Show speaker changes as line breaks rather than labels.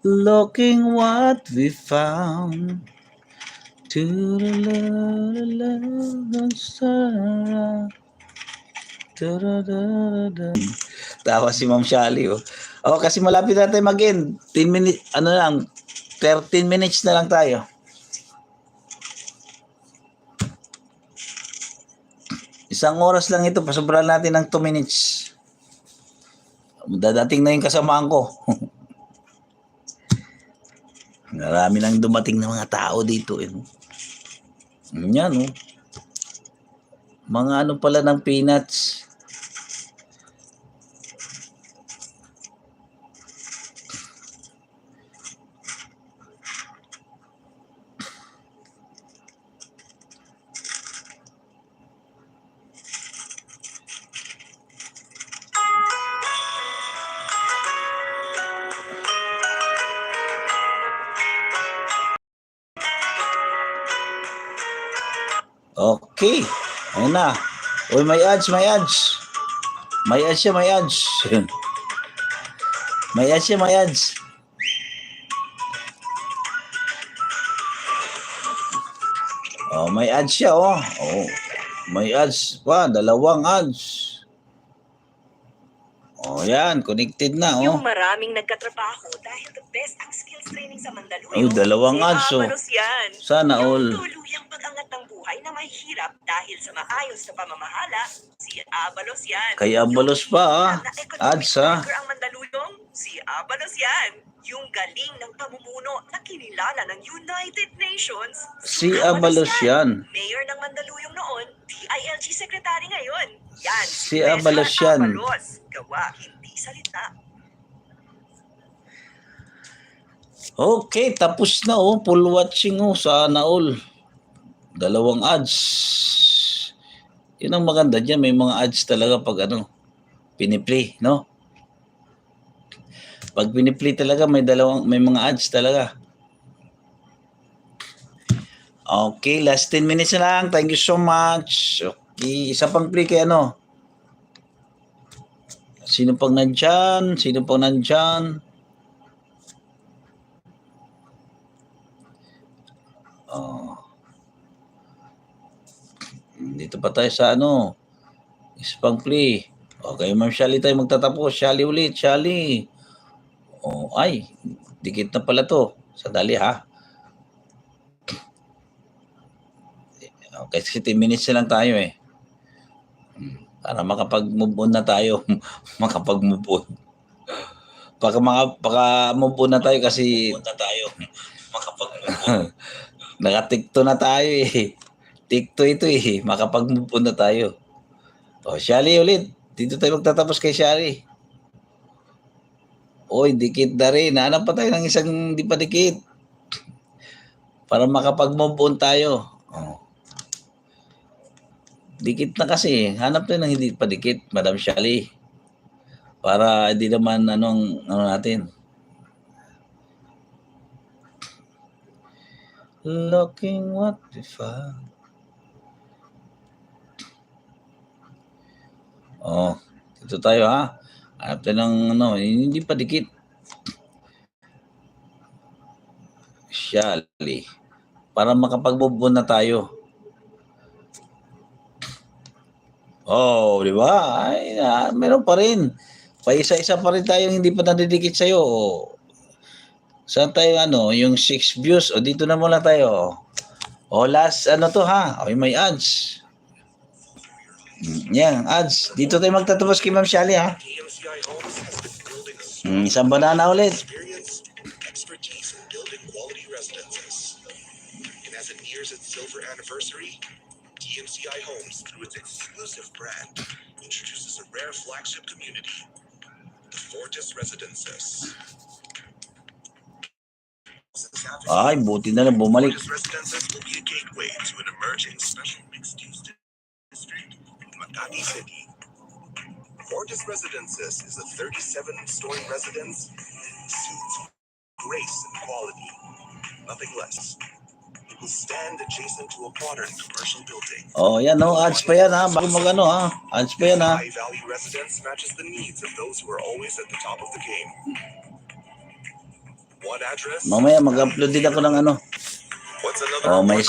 Looking what we found. Tawa si Ma'am Shally, oh. Oh, kasi malapit na tayo mag-end. 10 minutes, ano lang, 13 minutes na lang tayo. Isang oras lang ito, pasobran natin ng 2 minutes. Dadating na yung kasamaan ko. Marami nang dumating na mga tao dito. Eh. Yan, oh. Mga ano pala ng peanuts. Okay. Ayun na. Uy, may ads, may ads. May ads siya, may ads. May ads siya, may ads. Oh, may ads siya, oh. Oh. May ads pa, 2 ads. Oh, yan, connected na, oh.
Yung maraming nagkatrabaho dahil the best ang skills training sa Mandaluyong.
Oh, 2 ads, oh.
Yan.
Sana all.
Yung tuluyang pag-angat ng buhay na mahihirap dahil sa maayos na pamamahala, si Abalos yan.
Kay Abalos pa, ah. Ads, ah.
Ang Mandaluyong, si Abalos yan. Yung galing ng pamumuno na kinilala ng United Nations.
Si Abalos yan.
Mayor ng Mandaluyong noon, DILG Secretary ngayon. Yan,
si Abalos yan.
Abalos. Gawa, hindi salita.
Okay, tapos na, oh. Full watching, oh. Sana all. 2 ads. Yun ang maganda dyan. May mga ads talaga pag ano, piniplay, no? Pag piniplay talaga, may mga ads talaga. Okay, last 10 minutes na lang. Thank you so much. Okay, isa pang play kay ano. Sino pang nandyan? Sino pang nandyan? Oh. Dito pa tayo sa ano. Isa pang play. Okay, Ma'am Shally tayo magtatapos. Shally ulit, Shally. Oh, ay, dikit na pala to. Sandali, ha. Okay, 10 minutes na lang tayo eh. Para makapag-move on na tayo. Makapag-move on. Paka-move on na tayo kasi makapag-move on. Naka-tikto na tayo eh. Tikto ito eh. Makapag-move on na tayo. O, Shally ulit. Dito tayo magtatapos kay Shally. Oy, dikit na rin. Hanap pa tayo ng isang di pa dikit. Para makapag-move on tayo. Oh. Dikit na kasi. Hanap tayo ng hindi pa dikit, Madam Shally. Para hindi naman ano natin. Looking what we found. Oh, dito tayo ha. Hanap tayo ng ano, hindi pa dikit. Shally. Para makapag-move on na tayo. Oh, di ba? Ay, meron pa rin. Paisa-isa pa rin tayong hindi pa nadidikit sa'yo. Oh. Saan tayo ano, yung 6 views? O dito na muna tayo. O last ano to ha? O may ads. Yan, ads. Dito tayo magtatapos kay Ma'am Shally ha. Isang banana ulit.
Expertise in building quality residences. And as it nears its silver anniversary, DMCI Homes, through its exclusive brand, introduces a rare flagship community, the Fortis Residences.
Ay, buti na lang bumalik.
Fortis Residences will be a gateway to an emerging special mixed-use district in Makati City. Fortis Residences is a 37-story residence that suits grace and quality, nothing less. It will stand adjacent to a modern commercial building.
Oh, yan no, ads pa yan ha. Bago magano ha. Ads pa yan ha.
High-value residence matches the needs of those who are always at the top of the game. What address?
Mamaya mag-upload din ako ng ano.
What's another
Oh, may isa